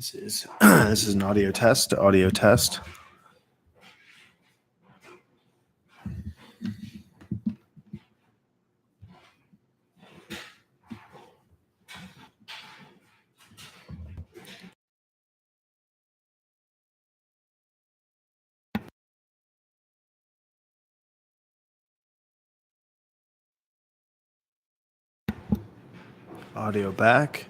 This is an audio test. Audio test. Audio back.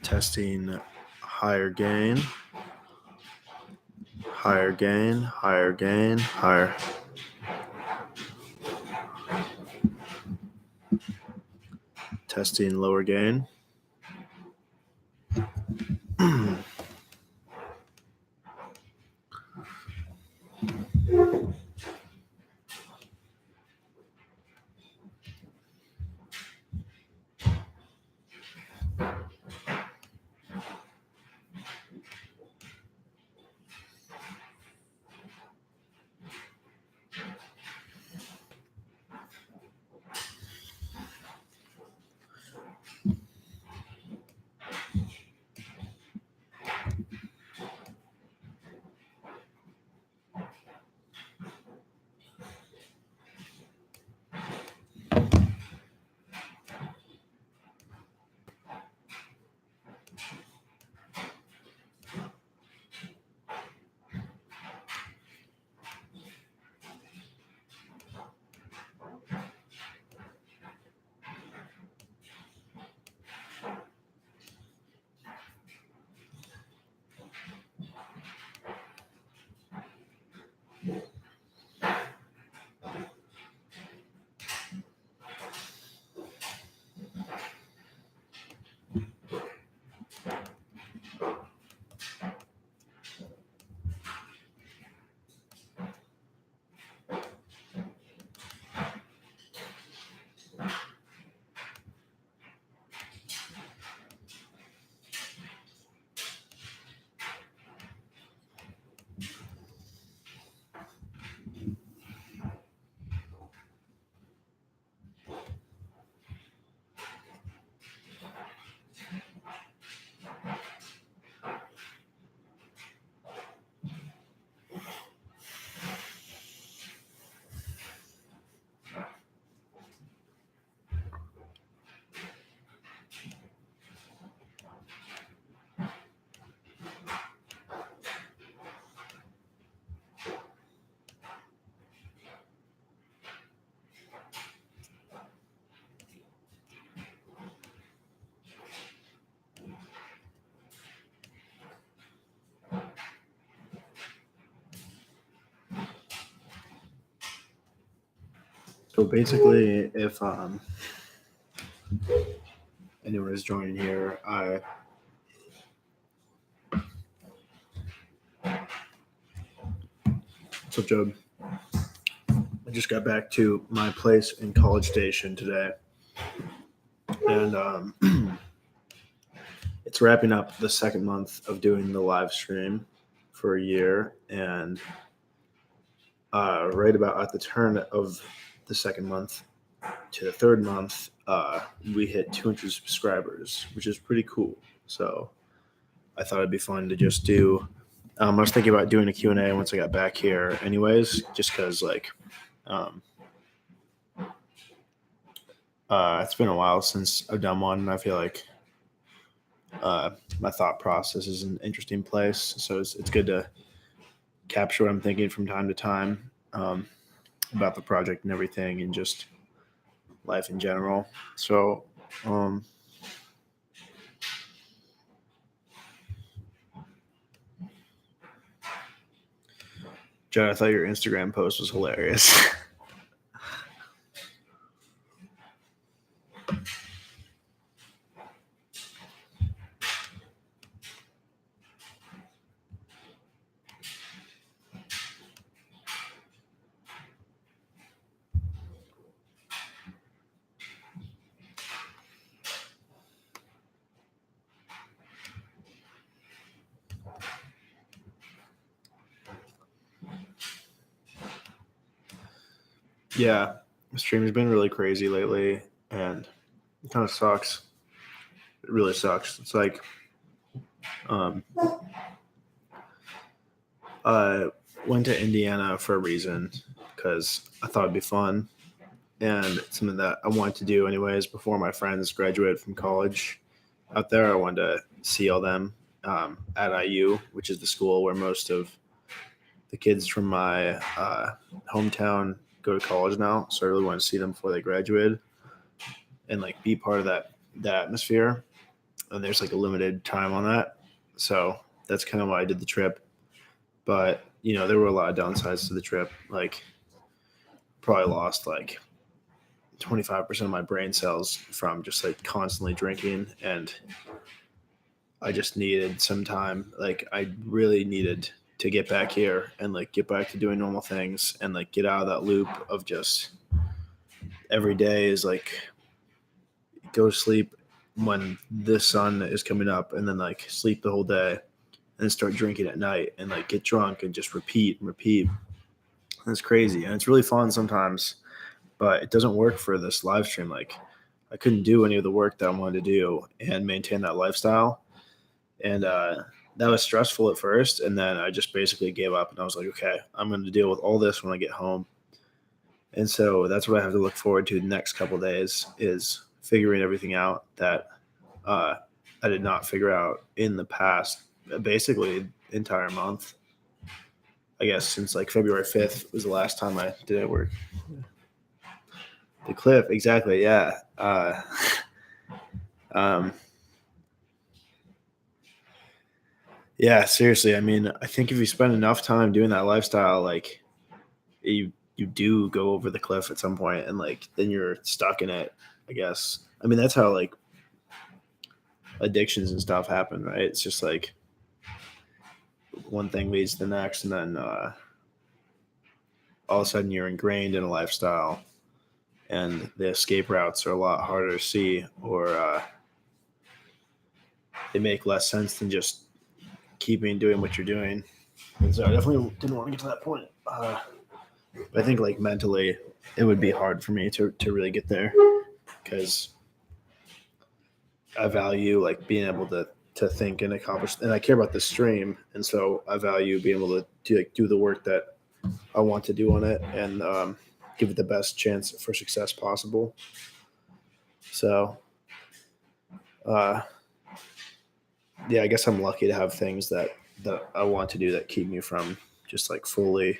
Testing higher gain. Higher gain, higher gain, higher. Testing lower gain. So basically, if anyone is joining here, what's up, Job? I just got back to my place in College Station today, and it's wrapping up the second month of doing the live stream for a year, and right about at the turn of the second month to the third month, we hit 200 subscribers, which is pretty cool. So I thought it'd be fun to just do. I was thinking about doing a Q&A once I got back here anyways, just because it's been a while since I've done one, and I feel like my thought process is an interesting place. So it's good to capture what I'm thinking from time to time about the project and everything, and just life in general. So Judd, I thought your Instagram post was hilarious. Yeah, the stream's been really crazy lately, and it kind of sucks. It really sucks. It's like, um, I went to Indiana for a reason because I thought it'd be fun and it's something that I wanted to do anyways before my friends graduated from college out there. I wanted to see all them at IU, which is the school where most of the kids from my hometown go to college now. So I really wanted to see them before they graduated and like be part of that atmosphere. And there's like a limited time on that, so that's kind of why I did the trip. But there were a lot of downsides to the trip. Like probably lost like 25% of my brain cells from just like constantly drinking, and I just needed some time. Like I really needed to get back here and like get back to doing normal things and like get out of that loop of just every day is like go to sleep when the sun is coming up and then like sleep the whole day and then start drinking at night and like get drunk and just repeat and repeat. And it's crazy and it's really fun sometimes, but it doesn't work for this live stream. Like I couldn't do any of the work that I wanted to do and maintain that lifestyle. And that was stressful at first. And then I just basically gave up and I was like, okay, I'm going to deal with all this when I get home. And so that's what I have to look forward to the next couple of days is figuring everything out that I did not figure out in the past, basically entire month. I guess since like February 5th was the last time I did it work. The cliff, exactly, yeah. Um, yeah, seriously. I mean, I think if you spend enough time doing that lifestyle, like you do go over the cliff at some point, and like then you're stuck in it. I guess. I mean, that's how like addictions and stuff happen, right? It's just like one thing leads to the next, and then all of a sudden you're ingrained in a lifestyle, and the escape routes are a lot harder to see, or they make less sense than just keeping doing what you're doing. And so I definitely didn't want to get to that point. But I think like mentally, it would be hard for me to really get there because I value like being able to think and accomplish, and I care about the stream, and so I value being able to like, do the work that I want to do on it and give it the best chance for success possible. So, uh, yeah, I guess I'm lucky to have things that I want to do that keep me from just like fully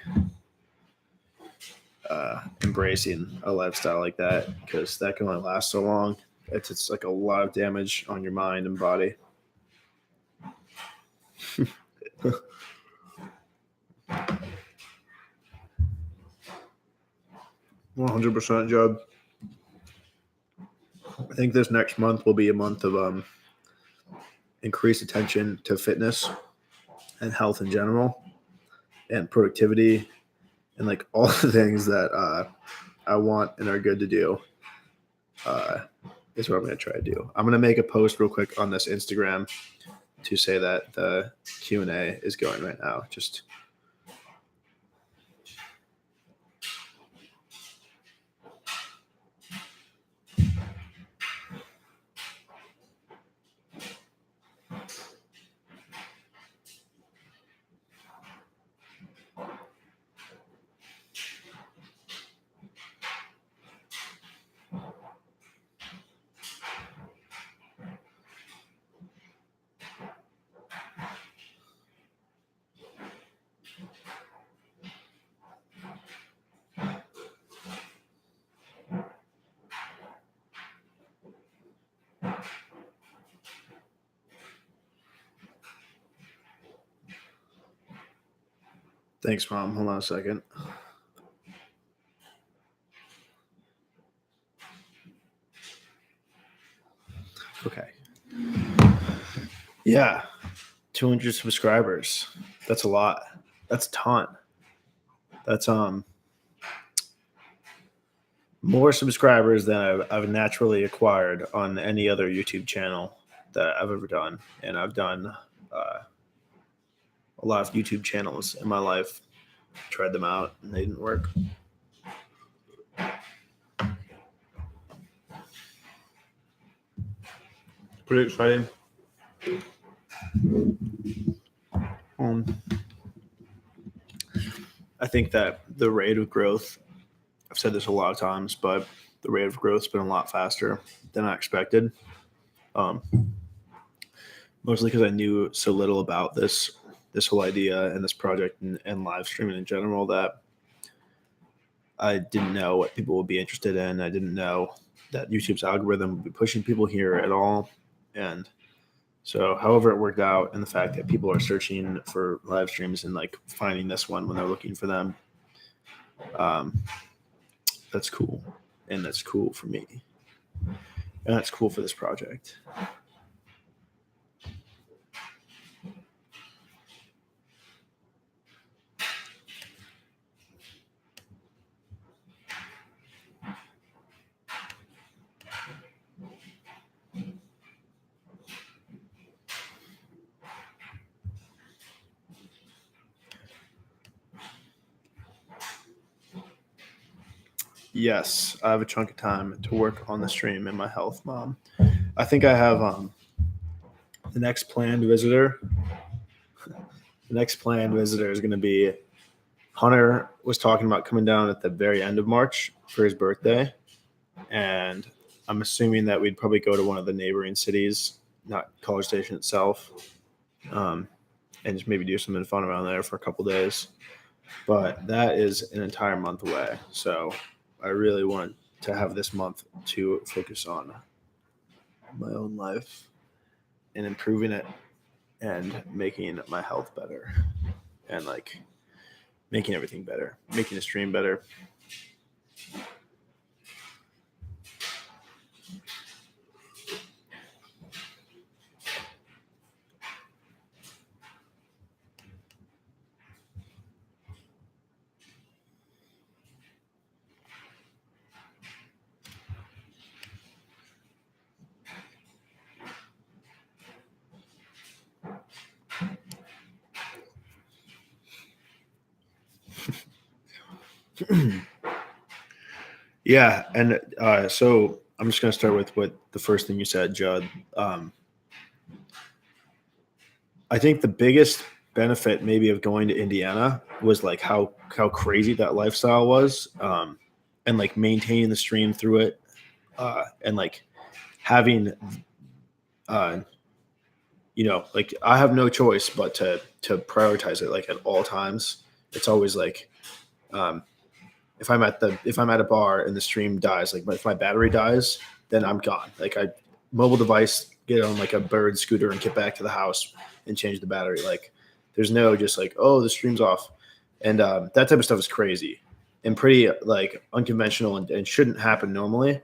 embracing a lifestyle like that because that can only last so long. It's like a lot of damage on your mind and body. 100% job. I think this next month will be a month of increased attention to fitness and health in general and productivity and like all the things that I want and are good to do is what I'm going to try to do. I'm going to make a post real quick on this Instagram to say that the Q&A is going right now. Just thanks, Mom. Hold on a second. Okay. Yeah. 200 subscribers. That's a lot. That's a ton. That's more subscribers than I've naturally acquired on any other YouTube channel that I've ever done. And I've done a lot of YouTube channels in my life, tried them out, and they didn't work. pretty exciting. I think that the rate of growth, I've said this a lot of times, but the rate of growth has been a lot faster than I expected. Mostly because I knew so little about this whole idea and this project and live streaming in general that I didn't know what people would be interested in. I didn't know that YouTube's algorithm would be pushing people here at all. And so however it worked out, and the fact that people are searching for live streams and like finding this one when they're looking for them, that's cool. And that's cool for me. And that's cool for this project. Yes, I have a chunk of time to work on the stream and my health, Mom. I think I have the next planned visitor. The next planned visitor is going to be Hunter was talking about coming down at the very end of March for his birthday. And I'm assuming that we'd probably go to one of the neighboring cities, not College Station itself, and just maybe do something fun around there for a couple days. But that is an entire month away. So I really want to have this month to focus on my own life and improving it and making my health better and like making everything better, making the stream better. Yeah, and so I'm just going to start with what the first thing you said, Judd. I think the biggest benefit maybe of going to Indiana was like how crazy that lifestyle was, and like maintaining the stream through it, and like having, like I have no choice but to prioritize it like at all times. It's always like, if I'm at a bar and the stream dies, like if my battery dies, then I'm gone. Like I mobile device, get on like a bird scooter and get back to the house and change the battery. Like there's no just like, oh, the stream's off. And that type of stuff is crazy and pretty like unconventional and shouldn't happen normally.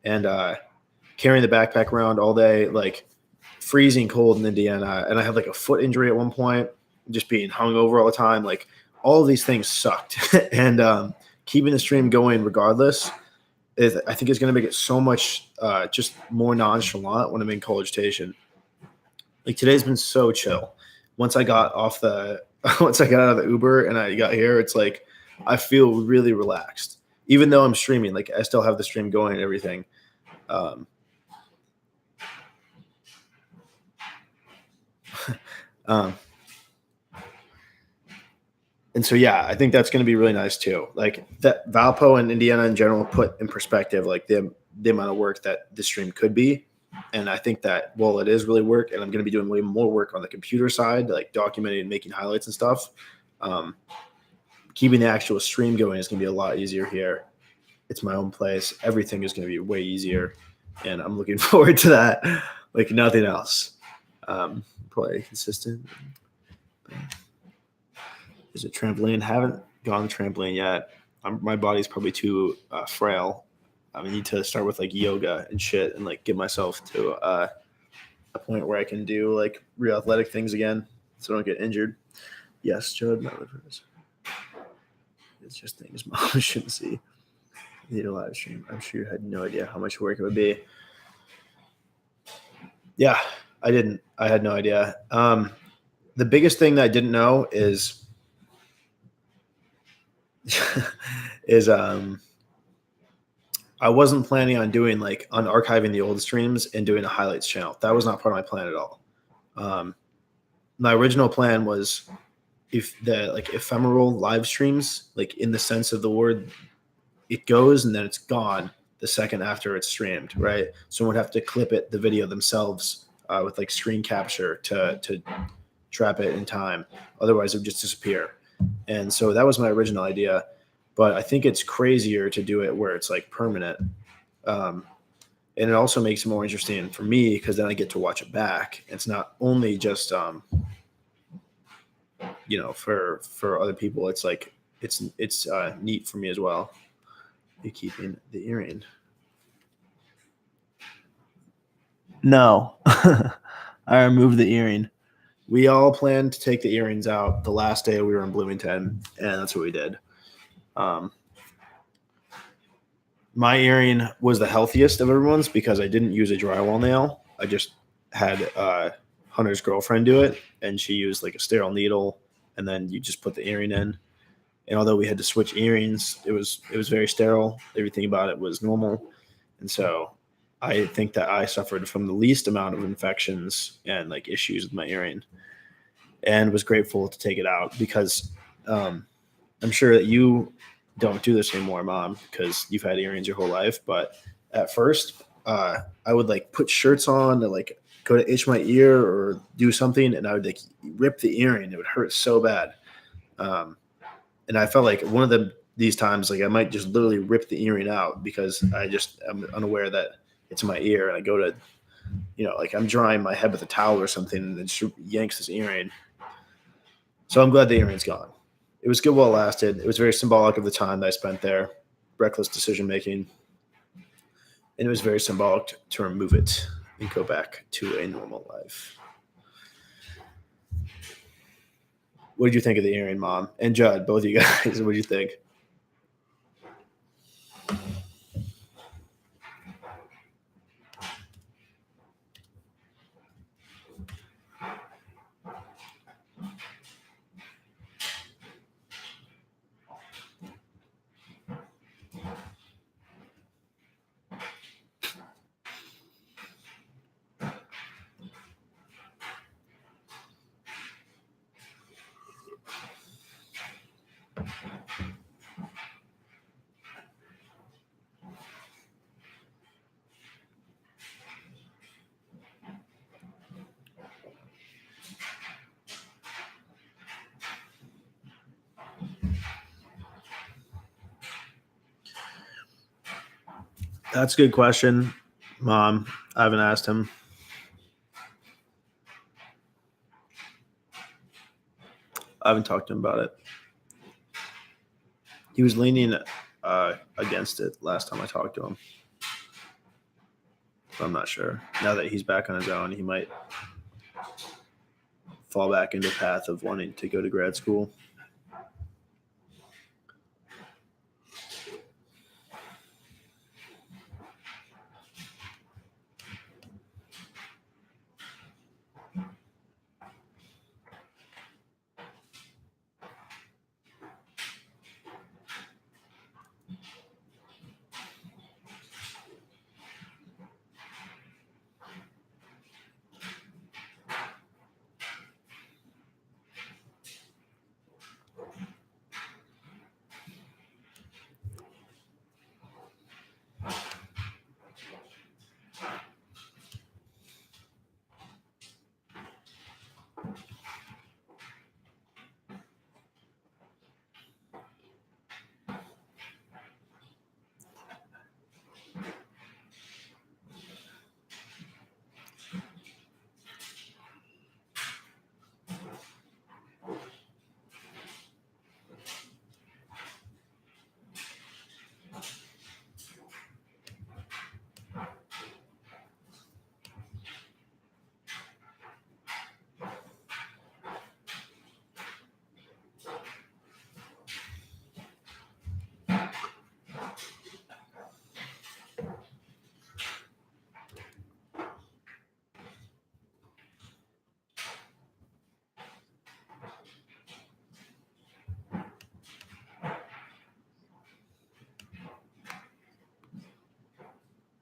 And carrying the backpack around all day, like freezing cold in Indiana. And I had like a foot injury at one point, just being hungover all the time. Like all of these things sucked. And keeping the stream going regardless I think is going to make it so much just more nonchalant when I'm in College Station. Like today's been so chill. Once I got out of the Uber and I got here, it's like I feel really relaxed. Even though I'm streaming, like I still have the stream going and everything. And so, yeah, I think that's going to be really nice too. Like that Valpo and Indiana in general put in perspective, like the amount of work that this stream could be. And I think that, well, it is really work, and I'm going to be doing way more work on the computer side, like documenting and making highlights and stuff. Keeping the actual stream going is going to be a lot easier here. It's my own place. Everything is going to be way easier, and I'm looking forward to that like nothing else. Probably consistent. Is it trampoline? Haven't gone to trampoline yet. My body's probably too frail. I need to start with like yoga and shit and like get myself to a point where I can do like real athletic things again so I don't get injured. Yes, Judd, my liver is. It's just things Mom shouldn't see. I need a live stream. I'm sure you had no idea how much work it would be. Yeah, I didn't. I had no idea. The biggest thing that I didn't know is I wasn't planning on doing like on archiving the old streams and doing a highlights channel. That was not part of my plan at all. My original plan was if the like ephemeral live streams, like in the sense of the word, it goes and then it's gone the second after it's streamed, right? Someone would have to clip it, the video themselves, with like screen capture to trap it in time. Otherwise, it would just disappear. And so that was my original idea. But I think it's crazier to do it where it's like permanent. Um, and it also makes it more interesting for me because then I get to watch it back. It's not only just for other people. It's like it's neat for me as well. You keeping the earring? No, I removed the earring. We all planned to take the earrings out the last day we were in Bloomington, and that's what we did. My earring was the healthiest of everyone's because I didn't use a drywall nail. I just had Hunter's girlfriend do it, and she used like a sterile needle, and then you just put the earring in. And although we had to switch earrings, it was very sterile. Everything about it was normal, and so I think that I suffered from the least amount of infections and like issues with my earring, and was grateful to take it out because I'm sure that you don't do this anymore, Mom, because you've had earrings your whole life. But at first, I would like put shirts on to like go to itch my ear or do something, and I would like rip the earring. It would hurt so bad. And I felt like one of these times, like I might just literally rip the earring out because I'm unaware that it's in my ear, and I go to, like I'm drying my head with a towel or something, and it just yanks this earring. So I'm glad the earring's gone. It was good while it lasted. It was very symbolic of the time that I spent there, reckless decision making, and it was very symbolic to remove it and go back to a normal life. What did you think of the earring, Mom and Judd? Both of you guys, what did you think? That's a good question, Mom. I haven't asked him. I haven't talked to him about it. He was leaning against it last time I talked to him. So I'm not sure. Now that he's back on his own, he might fall back into the path of wanting to go to grad school.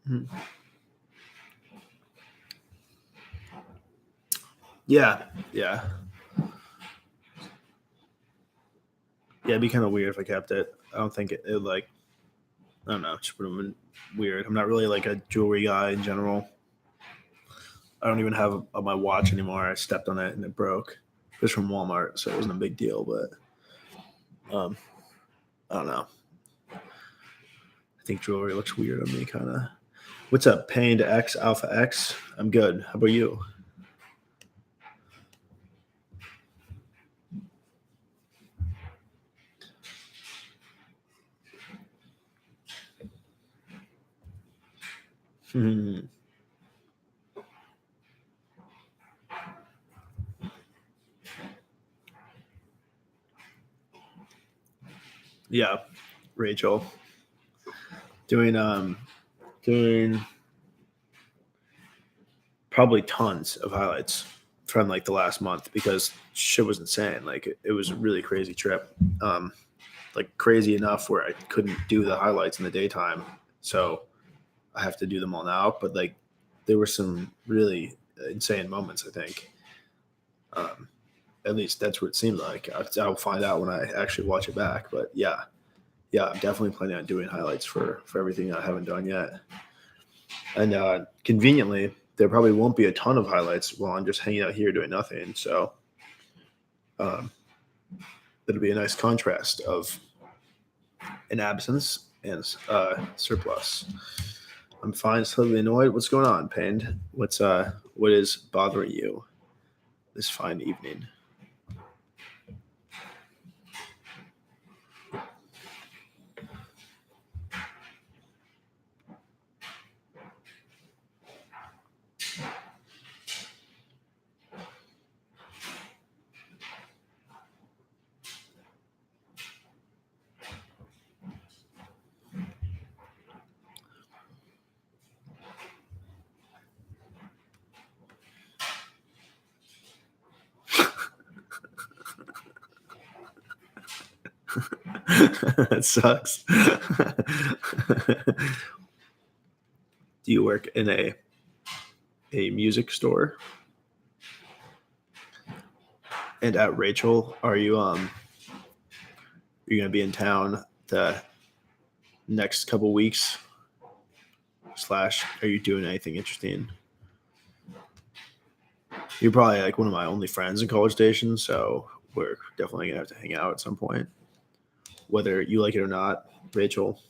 Mhm. Yeah. It'd be kind of weird if I kept it. I don't think it like, I don't know, it just would have been weird. I'm not really like a jewelry guy in general. I don't even have my watch anymore. I stepped on it and it broke. It was from Walmart, so it wasn't a big deal. But I don't know. I think jewelry looks weird on me, kind of. What's up, Pain to X Alpha X? I'm good. How about you? Hmm. Yeah, Rachel doing probably tons of highlights from like the last month because shit was insane. Like it was a really crazy trip. Like crazy enough where I couldn't do the highlights in the daytime, so I have to do them all now. But like there were some really insane moments. I think. Um, at least that's what it seemed like. I'll find out when I actually watch it back. But yeah, I'm definitely planning on doing highlights for everything I haven't done yet. And conveniently, there probably won't be a ton of highlights while I'm just hanging out here doing nothing. So um, it'll be a nice contrast of an absence and surplus. I'm fine, slightly annoyed. What's going on, Pained? What is bothering you this fine evening? That sucks. Do you work in a music store? And at Rachel, are you gonna be in town the next couple weeks? Slash, are you doing anything interesting? You're probably like one of my only friends in College Station, so we're definitely gonna have to hang out at some point, whether you like it or not, Rachel.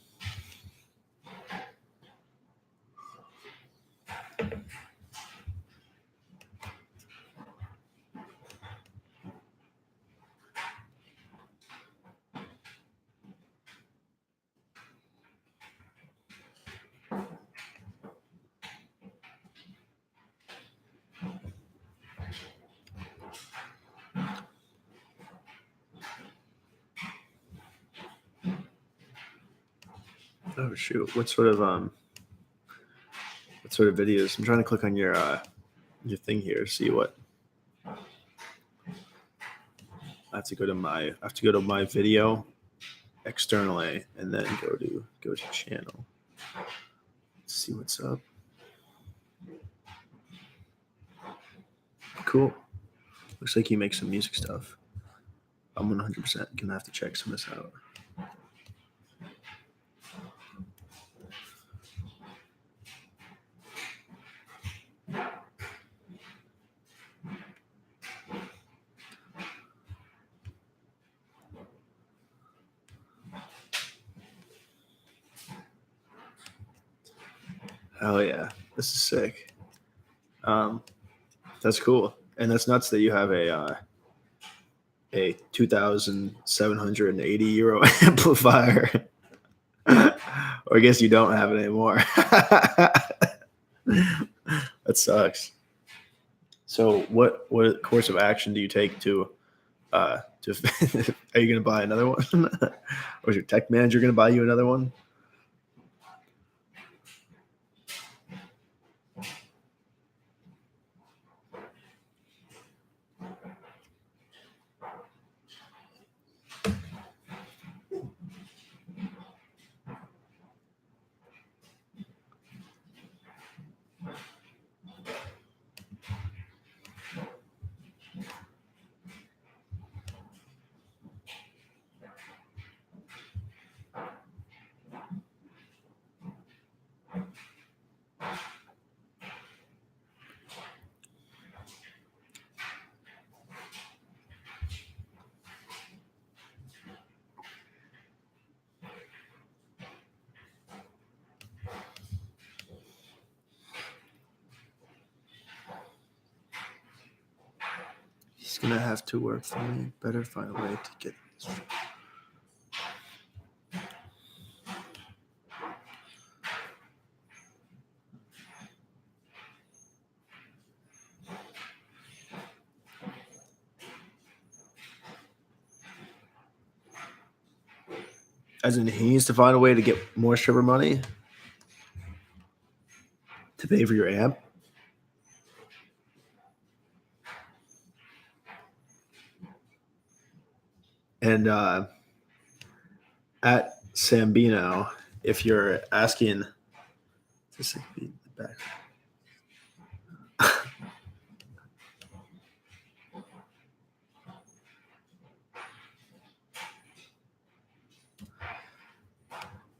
Oh shoot, what sort of videos? I'm trying to click on your thing here to see what. I have to go to my video externally and then go to channel. Let's see what's up. Cool. Looks like you make some music stuff. I'm 100% gonna have to check some of this out. Hell yeah, this is sick. Um, that's cool, and that's nuts that you have a 2,780 euro amplifier. Or I guess you don't have it anymore. That sucks. So what course of action do you take to are you gonna buy another one? Or is your tech manager gonna buy you another one? He's gonna have to work for me. Better find a way to get this. As in, he needs to find a way to get more stripper money to pay for your amp. And at Sambino, if you're asking, this would be the back.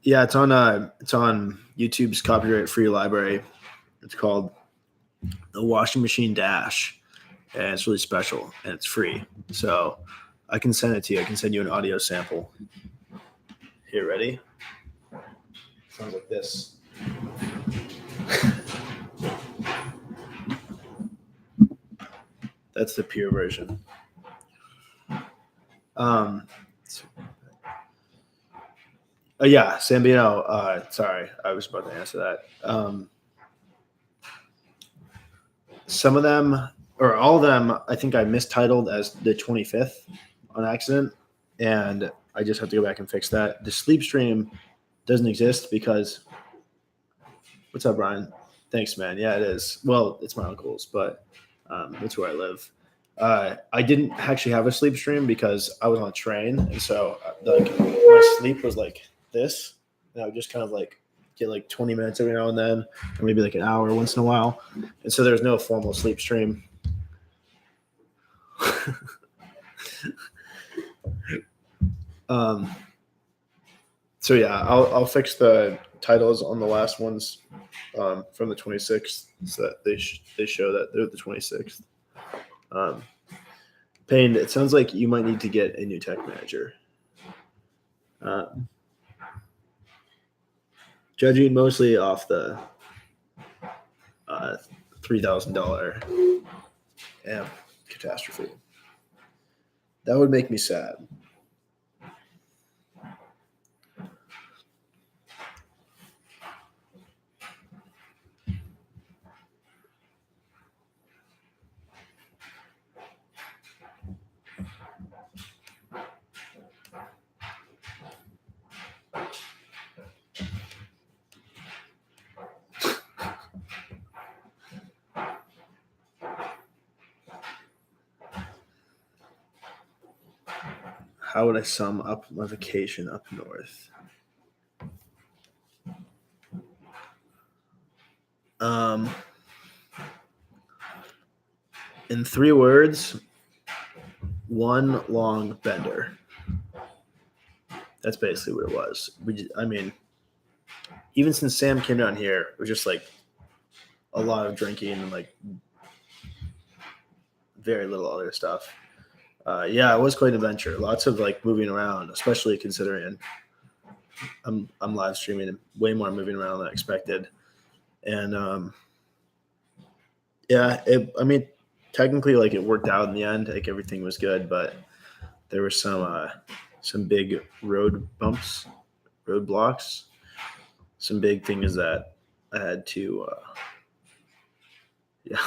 Yeah, it's on YouTube's copyright-free library. It's called the Washing Machine Dash, and it's really special and it's free. So I can send it to you. I can send you an audio sample. Here, ready? Sounds like this. That's the pure version. Yeah, Sambino. Sorry, I was about to answer that. Some of them, or all of them, I think I mistitled as the 25th on accident, and I just have to go back and fix that. The sleep stream doesn't exist because. What's up, Brian? Thanks, man. Yeah, it is. Well, it's my uncle's, but that's where I live. I didn't actually have a sleep stream because I was on a train, and so like my sleep was like this, and I would just kind of like get like 20 minutes every now and then, or maybe like an hour once in a while, and so there's no formal sleep stream. So yeah, I'll fix the titles on the last ones from the 26th, so that they show that they're the 26th. Payne, it sounds like you might need to get a new tech manager. Judging mostly off the $3,000 amp catastrophe. That would make me sad. How would I sum up my vacation up north? In 3 words, one long bender. That's basically what it was. I mean, even since Sam came down here, it was just like a lot of drinking and like very little other stuff. Yeah, it was quite an adventure. Lots of like moving around, especially considering I'm live streaming and way more moving around than I expected. And yeah, I mean, technically, like it worked out in the end. Like everything was good, but there were some big road bumps, roadblocks, some big things that I had to, yeah,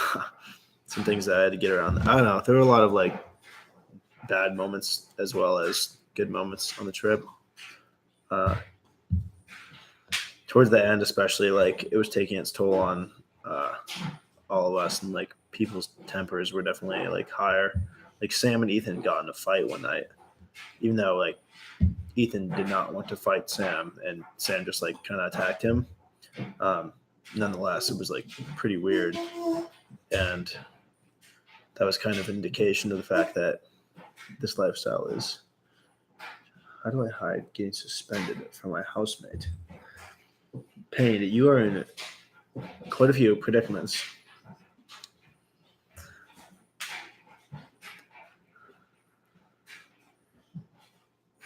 some things that I had to get around. I don't know. There were a lot of like bad moments as well as good moments on the trip. Towards the end, especially, like it was taking its toll on all of us, and like people's tempers were definitely like higher. Like Sam and Ethan got in a fight one night, even though like Ethan did not want to fight Sam, and Sam just like kind of attacked him. Nonetheless, it was like pretty weird, and that was kind of an indication of the fact that this lifestyle is. How do I hide getting suspended from my housemate? Payne, you are in quite a few predicaments.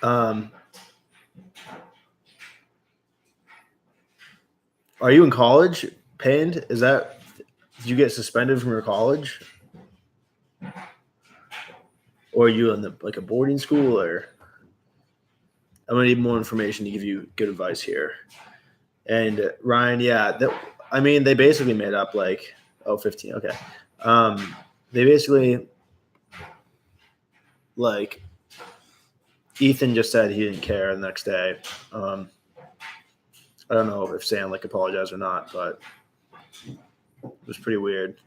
Are you in college, Payne? Did you get suspended from your college? Or are you in like a boarding school? Or I'm gonna need more information to give you good advice here. And Ryan, yeah, they basically made up like 15. Okay, they basically like Ethan just said he didn't care the next day. I don't know if Sam like apologized or not, but it was pretty weird.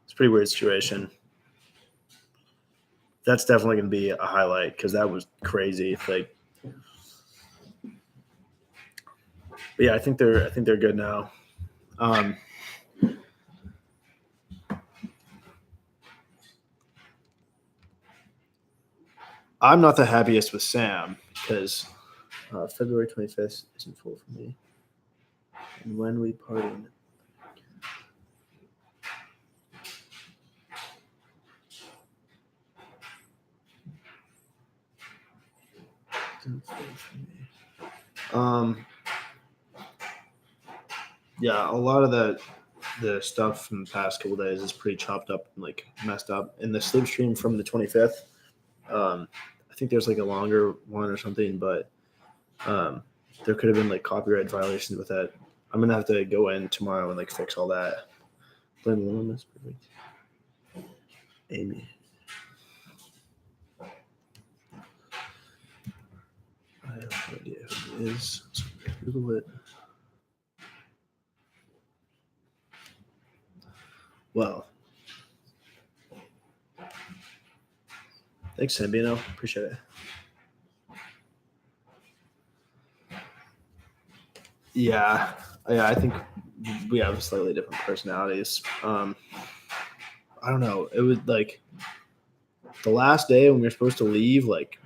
It's a pretty weird situation. That's definitely going to be a highlight because that was crazy. Like, but yeah, I think they're good now. I'm not the happiest with Sam because February 25th isn't full for me. And when we partied. Yeah, a lot of the stuff from the past couple days is pretty chopped up and like messed up. And the sleep stream from the 25th, I think there's like a longer one or something, but there could have been like copyright violations with that. I'm gonna have to go in tomorrow and like fix all that. Blame perfect. Amy. I have no idea who it is. So Google it. Well, thanks, Sambino. Appreciate it. Yeah, I think we have slightly different personalities. I don't know. It was like the last day when we were supposed to leave. Like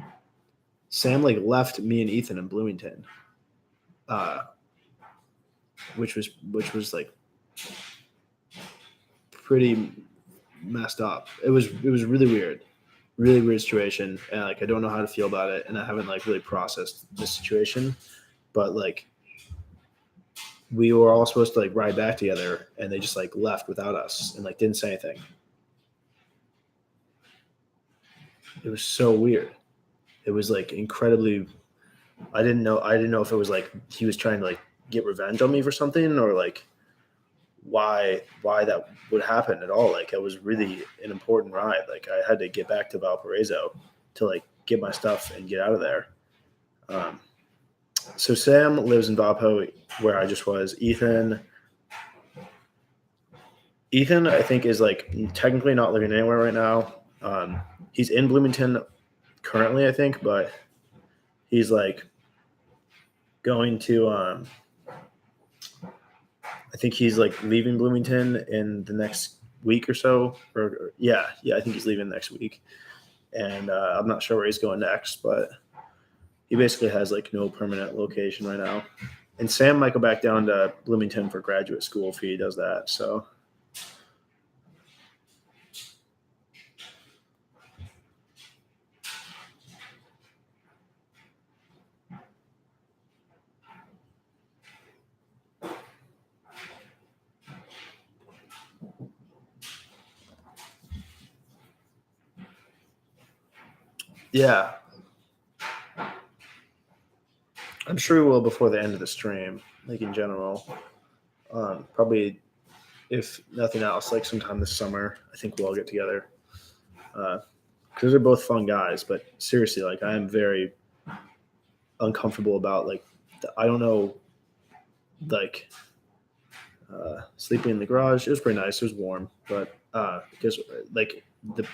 Sam like left me and Ethan in Bloomington, which was like pretty messed up. It was really weird situation, and like I don't know how to feel about it, and I haven't like really processed this situation, but like we were all supposed to like ride back together, and they just like left without us and like didn't say anything. It was so weird. It was like incredibly. I didn't know if it was like he was trying to like get revenge on me for something, or like why that would happen at all. Like it was really an important ride. Like I had to get back to Valparaiso to like get my stuff and get out of there. So Sam lives in Valpo where I just was. Ethan I think is like technically not living anywhere right now. He's in Bloomington currently, I think, but he's like going to I think he's like leaving Bloomington in the next week or so. Or yeah, I think he's leaving next week, and I'm not sure where he's going next, but he basically has like no permanent location right now. And Sam might go back down to Bloomington for graduate school if he does that. So. Yeah. I'm sure we will before the end of the stream, like in general. Probably, if nothing else, like sometime this summer, I think we'll all get together. Because they're both fun guys, but seriously, like I am very uncomfortable about like, I don't know, like sleeping in the garage. It was pretty nice. It was warm, but because like the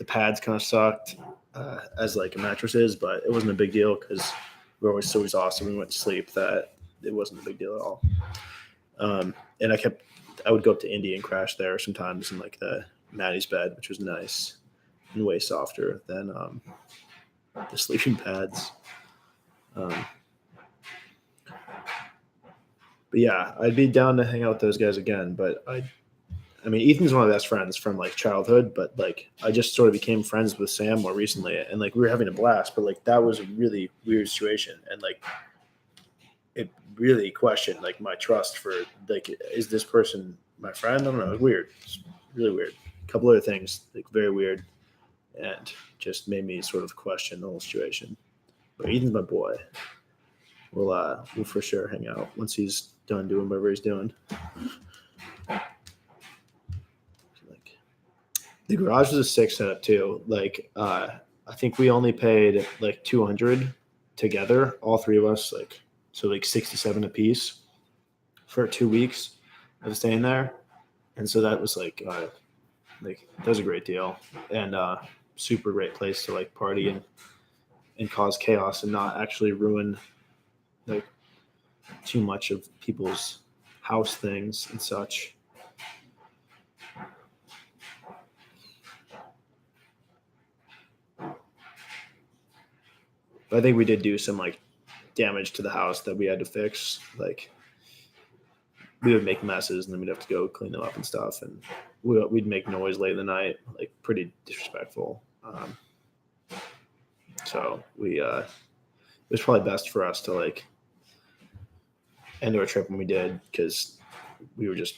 pads kind of sucked as like a mattress is, but it wasn't a big deal because we were always so exhausted when we went to sleep that it wasn't a big deal at all. And I would go up to Indy and crash there sometimes in like the Maddie's bed, which was nice and way softer than the sleeping pads. But yeah, I'd be down to hang out with those guys again. But I mean, Ethan's one of my best friends from like childhood, but like I just sort of became friends with Sam more recently, and like we were having a blast. But like that was a really weird situation, and like it really questioned like my trust for like, is this person my friend? I don't know. It was weird. It's really weird. A couple other things like very weird. and just made me sort of question the whole situation. But Ethan's my boy. We'll for sure hang out once he's done doing whatever he's doing. Like, the garage was a sick setup too. Like I think we only paid like 200 together, all three of us, like so like 67 a piece for 2 weeks of staying there, and so that was like that was a great deal, and super great place to like party and cause chaos and not actually ruin like too much of people's house things and such. But I think we did do some like damage to the house that we had to fix. Like we would make messes and then we'd have to go clean them up and stuff, and we'd make noise late in the night, like pretty disrespectful. So it was probably best for us to like end our trip when we did, because we were just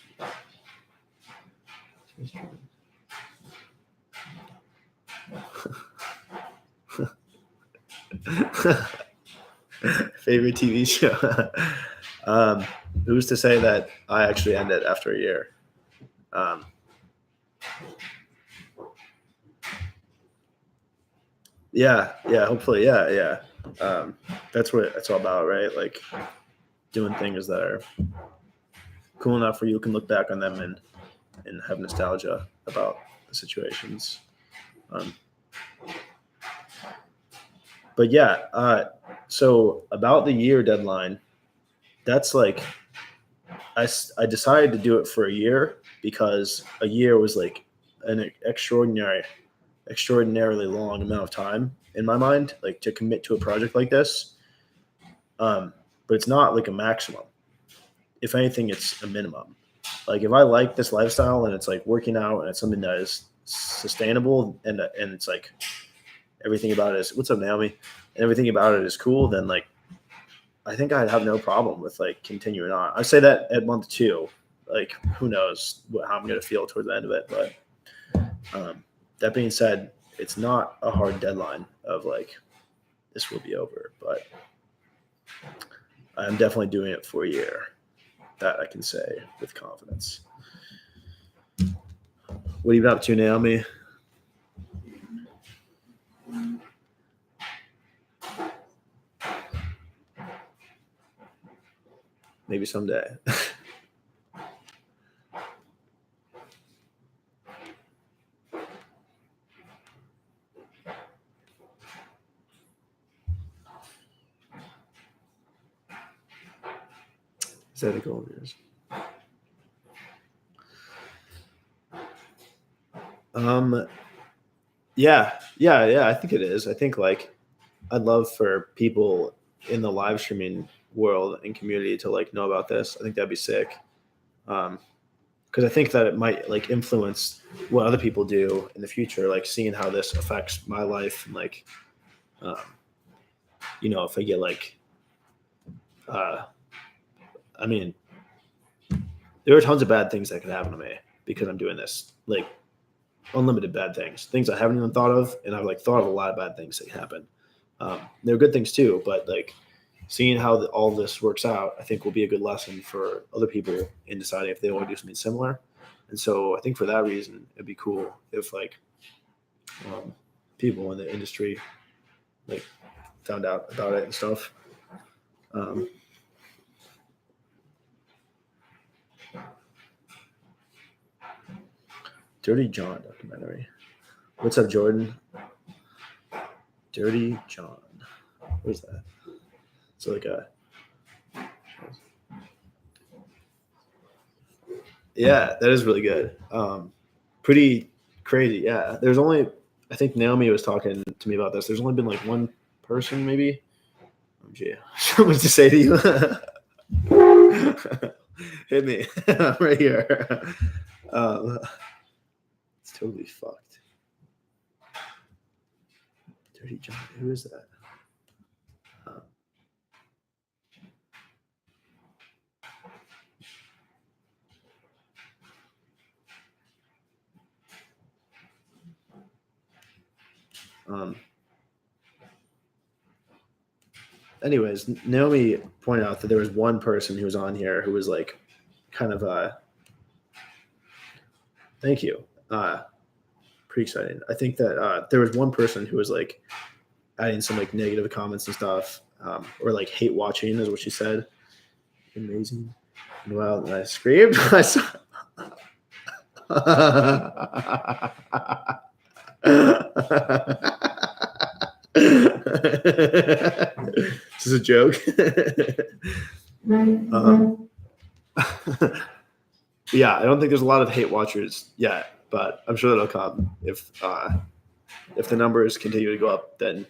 favorite TV show. Who's to say that I actually ended after a year? Yeah, hopefully, yeah. That's what it's all about, right? Like doing things that are cool enough where you can look back on them and have nostalgia about the situations. But yeah, so about the year deadline, that's like I decided to do it for a year because a year was like an extraordinarily long amount of time in my mind, like to commit to a project like this. But it's not like a maximum. If anything, it's a minimum. Like if I like this lifestyle and it's like working out and it's something that is sustainable and it's like everything about it is, what's up, Naomi? And everything about it is cool, then like I think I'd have no problem with like continuing on. I say that at month 2, like who knows how I'm going to feel towards the end of it. But that being said, it's not a hard deadline of like this will be over, but I'm definitely doing it for a year. That I can say with confidence. What have you been up to, Naomi? Maybe someday. Is that a goal of yours? Yeah. I think it is. I think like I'd love for people in the live streaming world and community to like know about this. I think that'd be sick. Because I think that it might like influence what other people do in the future, like seeing how this affects my life and like, if I get like, I mean, there are tons of bad things that could happen to me because I'm doing this, like unlimited bad things I haven't even thought of, and I've like thought of a lot of bad things that can happen. There are good things too, but like seeing how all this works out, I think will be a good lesson for other people in deciding if they want to do something similar. And so I think for that reason, it'd be cool if like people in the industry like found out about it and stuff. Dirty John documentary. What's up, Jordan? Dirty John. Where's that? It's like a. Yeah, that is really good. Pretty crazy. Yeah, there's only. I think Naomi was talking to me about this. There's only been like one person, maybe. Oh, gee, something to say to you. Hit me. I'm right here. It's totally fucked. Dirty John. Who is that? Anyways, Naomi pointed out that there was one person who was on here who was like kind of thank you. Pretty exciting. I think that there was one person who was like adding some like negative comments and stuff, or like hate watching is what she said. Amazing. And well, and I screamed. I saw. This is a joke. Yeah, I don't think there's a lot of hate watchers yet, but I'm sure that'll come. If the numbers continue to go up, then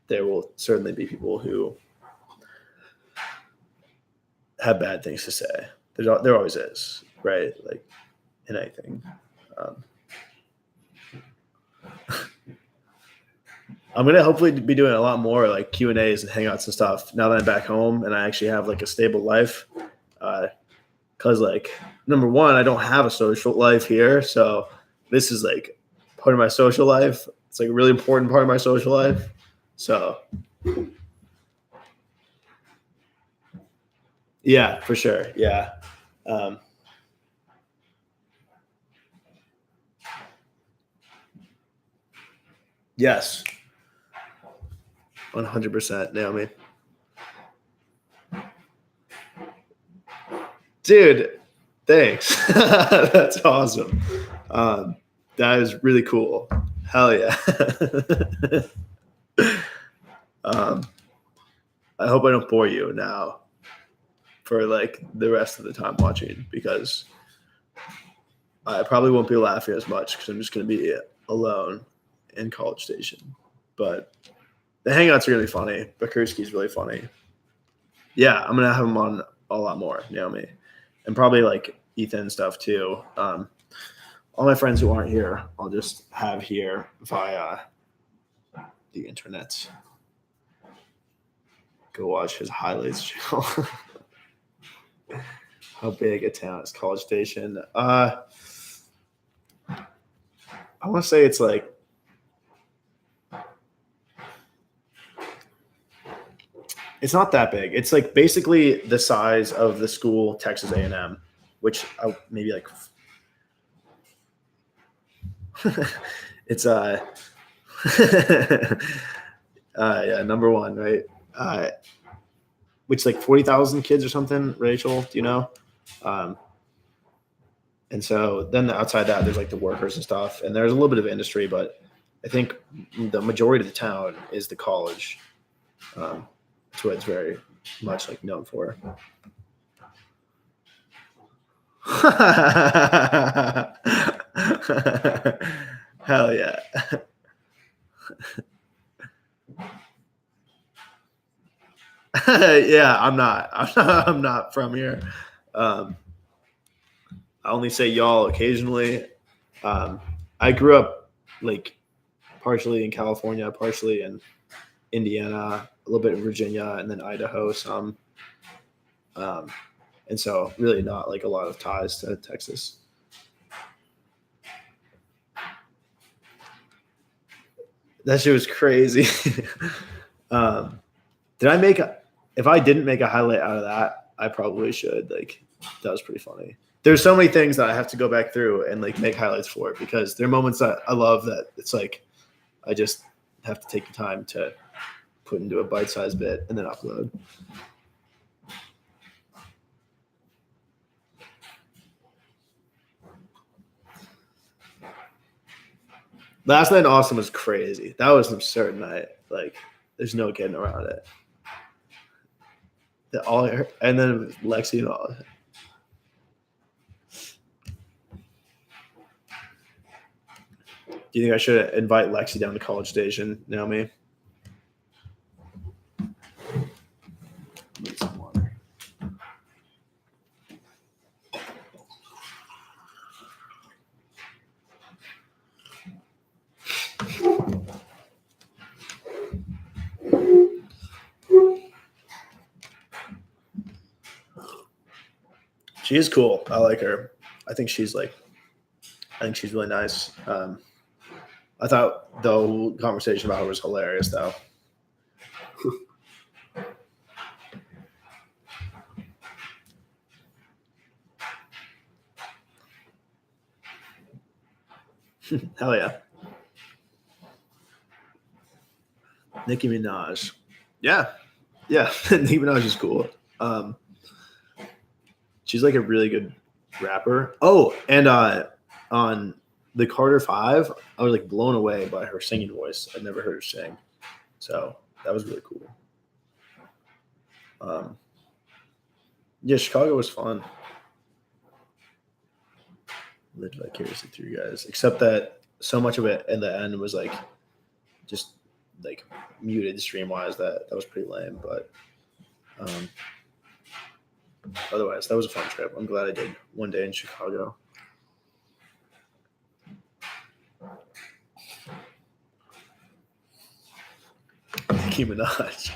there will certainly be people who have bad things to say. There always is, right? Like in anything. I'm gonna hopefully be doing a lot more like Q&As and hangouts and stuff now that I'm back home and I actually have like a stable life. Because like number one, I don't have a social life here, so this is like part of my social life. It's like a really important part of my social life. So yeah, for sure. Yeah. Yes. 100%, Naomi. Dude, thanks. That's awesome. That is really cool. Hell yeah. I hope I don't bore you now for like the rest of the time watching because I probably won't be laughing as much because I'm just going to be alone in College Station. But the hangouts are going to be funny. Bakurski's really funny. Yeah, I'm going to have him on a lot more, Naomi. And probably like Ethan and stuff too. All my friends who aren't here, I'll just have here via the internet. Go watch his highlights channel. How big a town is College Station? I want to say it's like it's not that big. It's like basically the size of the school Texas A&M, which maybe like it's yeah, number one, right? Which like 40,000 kids or something. Rachel, do you know? And so then outside that, there's like the workers and stuff, and there's a little bit of industry, but I think the majority of the town is the college. That's what it's very much like known for. Hell yeah. Yeah, I'm not from here. I only say y'all occasionally. I grew up like partially in California, partially in Indiana, a little bit in Virginia, and then Idaho some. And so really not like a lot of ties to Texas. That shit was crazy. If I didn't make a highlight out of that, I probably should. Like, that was pretty funny. There's so many things that I have to go back through and like make highlights for because there are moments that I love that it's like I just have to take the time to put into a bite-sized bit and then upload. Last night in Austin was crazy. That was an absurd night. Like, there's no getting around it. And then Lexi and all. Do you think I should invite Lexi down to College Station, Naomi? Need some water. She is cool. I like her. I think she's really nice. I thought the whole conversation about her was hilarious, though. Hell yeah. Nicki Minaj. Yeah. Yeah. Nicki Minaj is cool. She's like a really good rapper. Oh, and on the Carter 5, I was like blown away by her singing voice. I'd never heard her sing. So that was really cool. Yeah, Chicago was fun. Lived vicariously through you guys. Except that so much of it in the end was like just like muted stream wise that was pretty lame. But otherwise, that was a fun trip. I'm glad I did one day in Chicago. Nicki Minaj.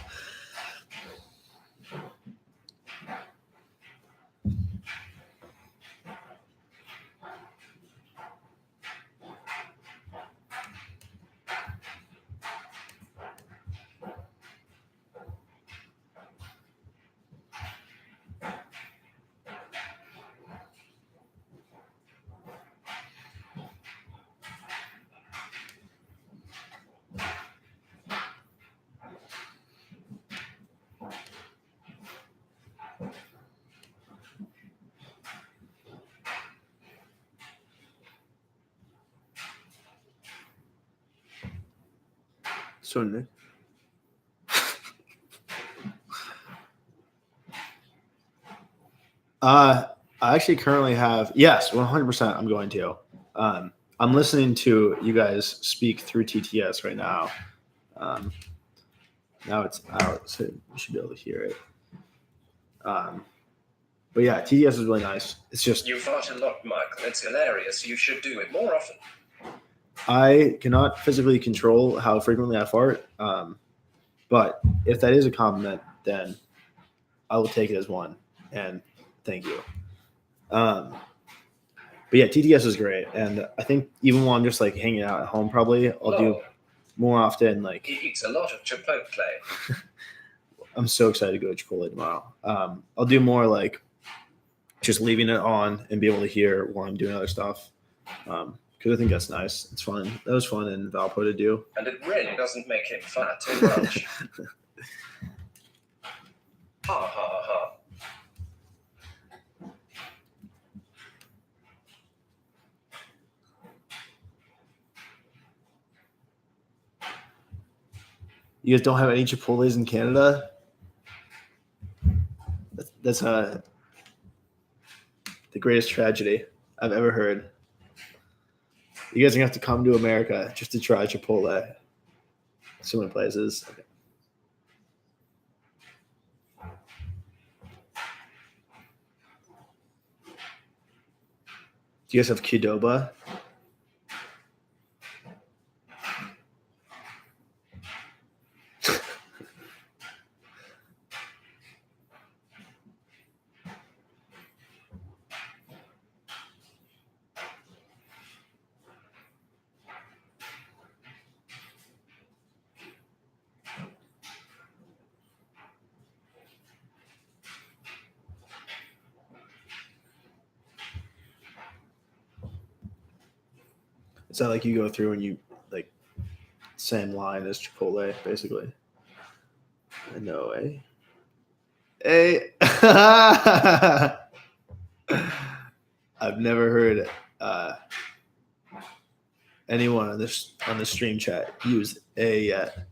So Nick. I actually currently have 100%. I'm going to. I'm listening to you guys speak through TTS right now. Now it's out, so you should be able to hear it. But yeah, TTS is really nice. It's just you fart a lot, Michael. It's hilarious. You should do it more often. I cannot physically control how frequently I fart. But if that is a compliment, then I will take it as one. And thank you. But yeah, TTS is great. And I think even while I'm just like hanging out at home, probably I'll do more often. Like he eats a lot of Chipotle. I'm so excited to go to Chipotle tomorrow. I'll do more like just leaving it on and be able to hear while I'm doing other stuff. Because I think that's nice. It's fun. That was fun in Valpo to do. And it really doesn't make him fat too much. Ha ha ha. You guys don't have any Chipotles in Canada? That's the greatest tragedy I've ever heard. You guys are going to have to come to America just to try Chipotle. So many places. Okay. Do you guys have Qdoba? Is that like you go through and you like same line as Chipotle, basically? No way. Hey. I've never heard anyone on the stream chat use A yet.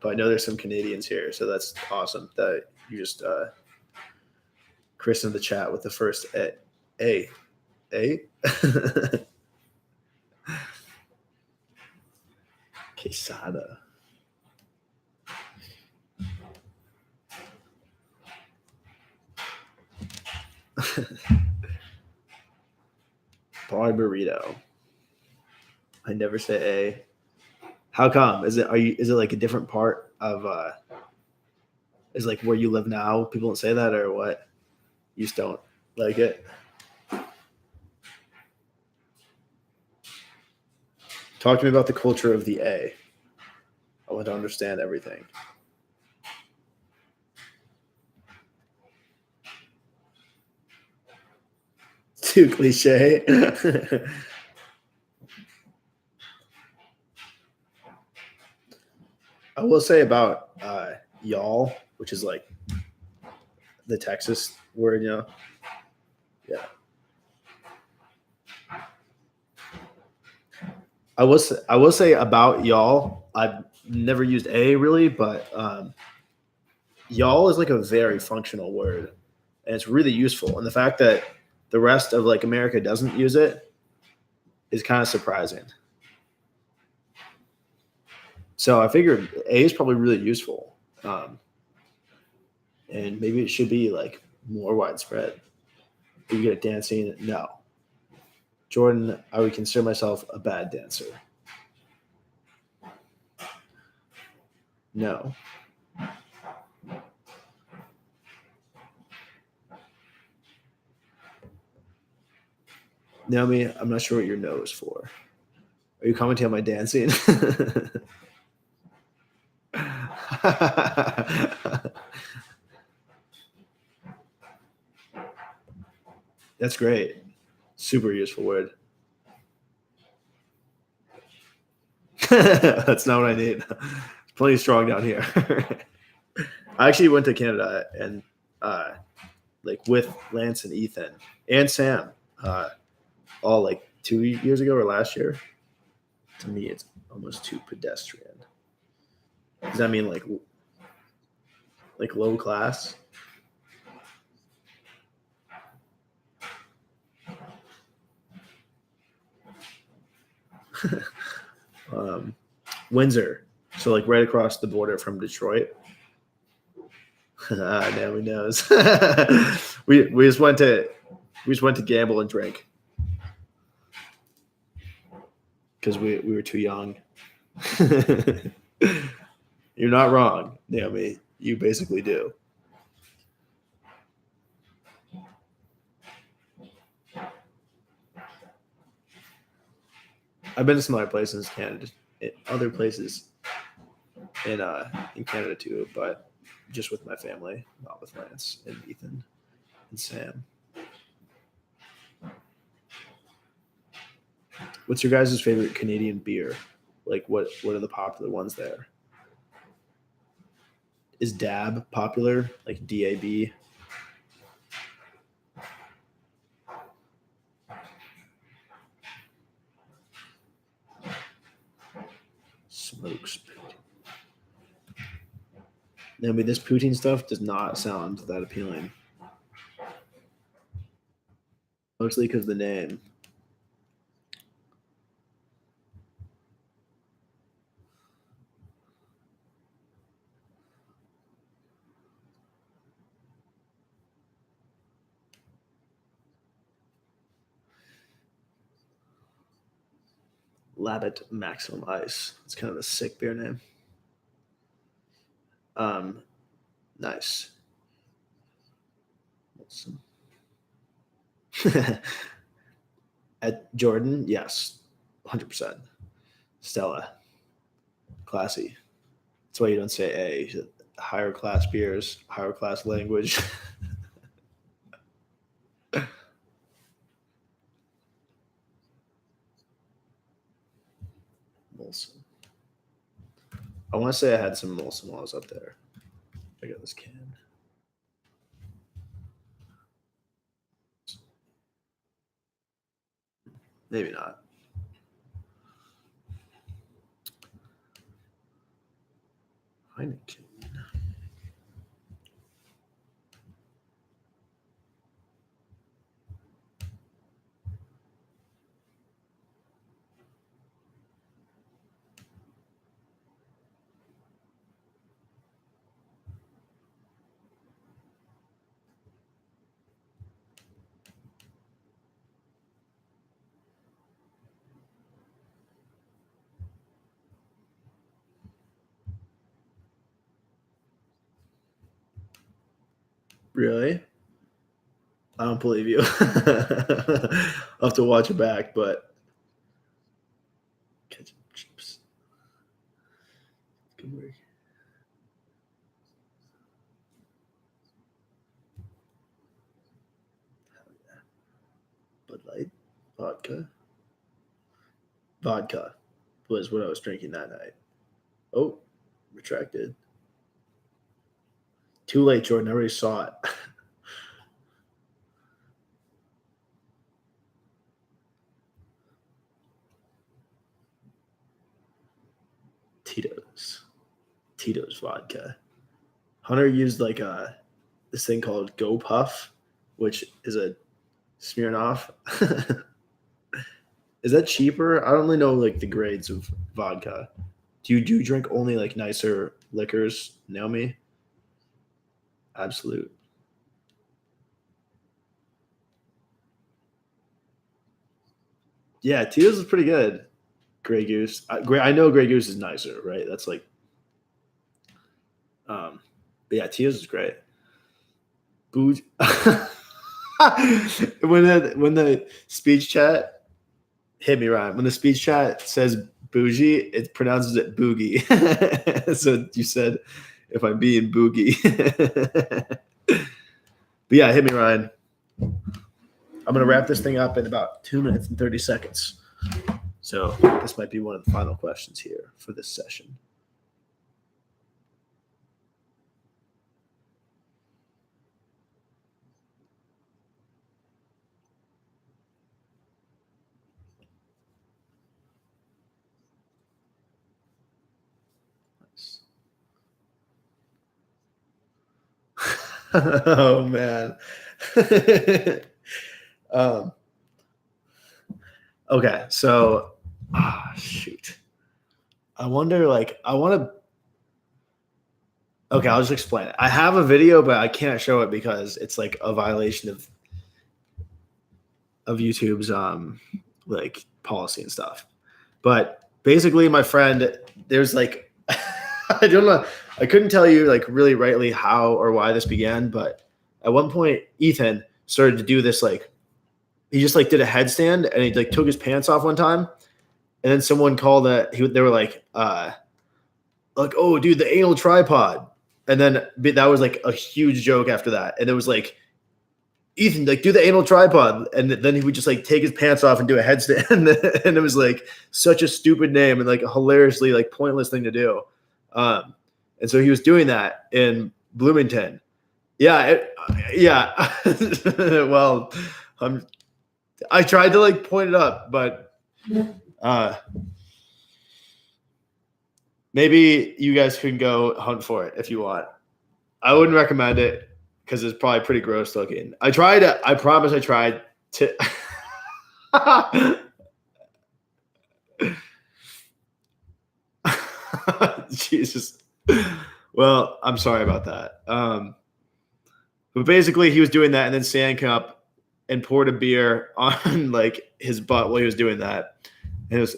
But I know there's some Canadians here, so that's awesome that you just christened the chat with the first A. A? Quesada. Bar burrito. I never say A. How come? Is it like a different part of is like where you live now? People don't say that, or what? You just don't like it? Talk to me about the culture of the A. I want to understand everything. Too cliche. I will say about y'all, which is like the Texas word, Yeah. I will say about y'all, I've never used a really, but y'all is like a very functional word, and it's really useful. And the fact that the rest of like America doesn't use it is kind of surprising. So I figured a is probably really useful, and maybe it should be like more widespread. You get dancing, no. Jordan, I would consider myself a bad dancer. No. Naomi, I'm not sure what your no is for. Are you commenting on my dancing? That's great. Super useful word. That's not what I need. Plenty strong down here. I actually went to Canada and like with Lance and Ethan and Sam, all like 2 years ago or last year. To me, it's almost too pedestrian. Does that mean like low class? Windsor, so like right across the border from Detroit. Now he knows. we just went to gamble and drink because we were too young. You're not wrong, Naomi. You basically do. I've been to some other places in Canada, other places in Canada too, but just with my family, not with Lance and Ethan and Sam. What's your guys' favorite Canadian beer? Like what are the popular ones there? Is DAB popular? Like DAB? Smokes. I mean, this poutine stuff does not sound that appealing. Mostly because of the name. Labatt Maximum Ice. It's kind of a sick beer name. Nice. At Jordan, yes, 100%. Stella, classy. That's why you don't say A. Higher class beers, higher class language. Molson. I want to say I had some Molson while I was up there. I got this can. Maybe not. Heineken. Really? I don't believe you. I'll have to watch it back, but Vodka was what I was drinking that night. Oh, retracted. Too late, Jordan. I already saw it. Tito's vodka. Hunter used like this thing called Go Puff, which is a Smirnoff. Is that cheaper? I don't really know like the grades of vodka. Do you drink only like nicer liquors, Naomi? Absolute. Yeah, Tito's is pretty good. Grey Goose. I know Grey Goose is nicer, right? That's like, but yeah, Tito's is great. Booze. when the speech chat hit me, Ryan. When the speech chat says bougie, it pronounces it boogie. So you said if I'm being boogie. But yeah, hit me, Ryan. I'm gonna wrap this thing up in about 2 minutes and 30 seconds. So this might be one of the final questions here for this session. Oh man. Okay, so shoot. I want to. Okay, I'll just explain it. I have a video, but I can't show it because it's like a violation of YouTube's like policy and stuff. But basically, my friend, there's like I don't know. I couldn't tell you like really rightly how or why this began, but at one point, Ethan started to do this like he just like did a headstand and he like took his pants off one time, and then someone called it. They were like, oh, dude, the anal tripod, and then that was like a huge joke after that, and it was like, Ethan, like do the anal tripod, and then he would just like take his pants off and do a headstand, and it was like such a stupid name and like a hilariously like pointless thing to do. And so he was doing that in Bloomington. Yeah. Well, I tried to like point it up, but maybe you guys can go hunt for it if you want. I wouldn't recommend it because it's probably pretty gross looking. I promise I tried to. Jesus. Well, I'm sorry about that. But basically, he was doing that, and then Sam came up and poured a beer on like his butt while he was doing that. And it was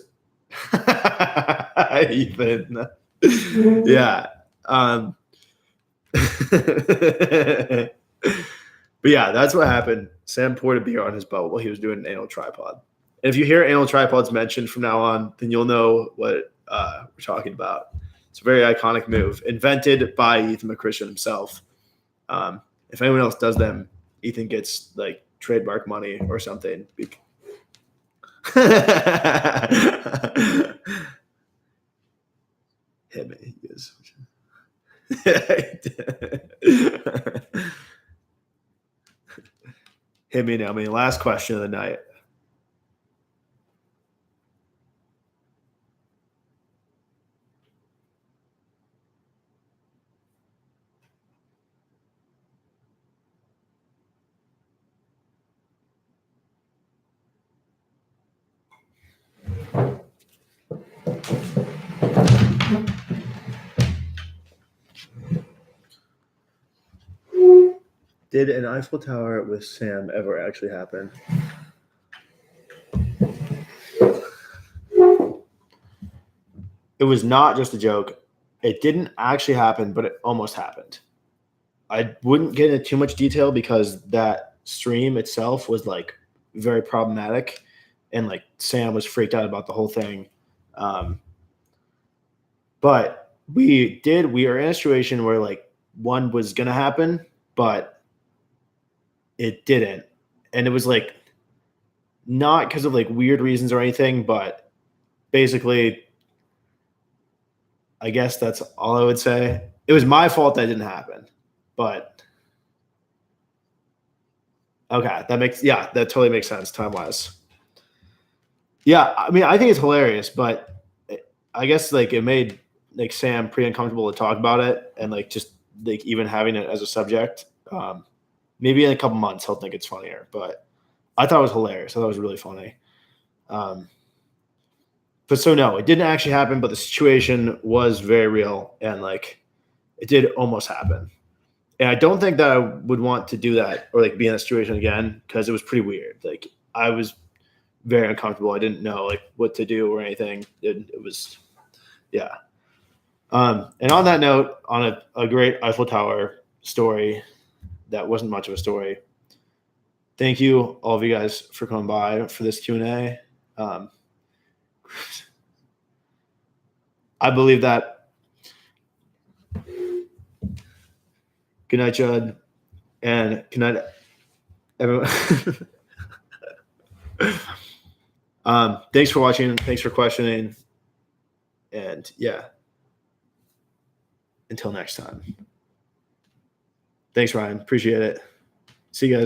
Ethan. Yeah. But yeah, that's what happened. Sam poured a beer on his butt while he was doing an anal tripod. And if you hear anal tripods mentioned from now on, then you'll know what we're talking about. It's a very iconic move, invented by Ethan McChristian himself. If anyone else does them, Ethan gets like trademark money or something. Hit me. Yes. Hit me now. Last question of the night. Did an Eiffel Tower with Sam ever actually happen? It was not just a joke. It didn't actually happen, but it almost happened. I wouldn't get into too much detail because that stream itself was like very problematic, and like Sam was freaked out about the whole thing. But we are in a situation where like one was going to happen, but it didn't. And it was like not because of like weird reasons or anything, but basically, I guess that's all I would say. It was my fault that didn't happen, but okay, that totally makes sense time wise. Yeah, I mean, I think it's hilarious, but I guess like it made like Sam pretty uncomfortable to talk about it, and like just like even having it as a subject. Maybe in a couple months he'll think it's funnier, but I thought it was hilarious. I thought it was really funny. But so no, it didn't actually happen, but the situation was very real, and like it did almost happen. And I don't think that I would want to do that or like be in that situation again because it was pretty weird. Like I was very uncomfortable. I didn't know like what to do or anything. It was, yeah. And on that note, on a great Eiffel Tower story that wasn't much of a story. Thank you, all of you guys, for coming by for this Q&A. I believe that. Good night, Judd, and good night, everyone. Thanks for watching. Thanks for questioning. And yeah, until next time. Thanks, Ryan. Appreciate it. See you guys.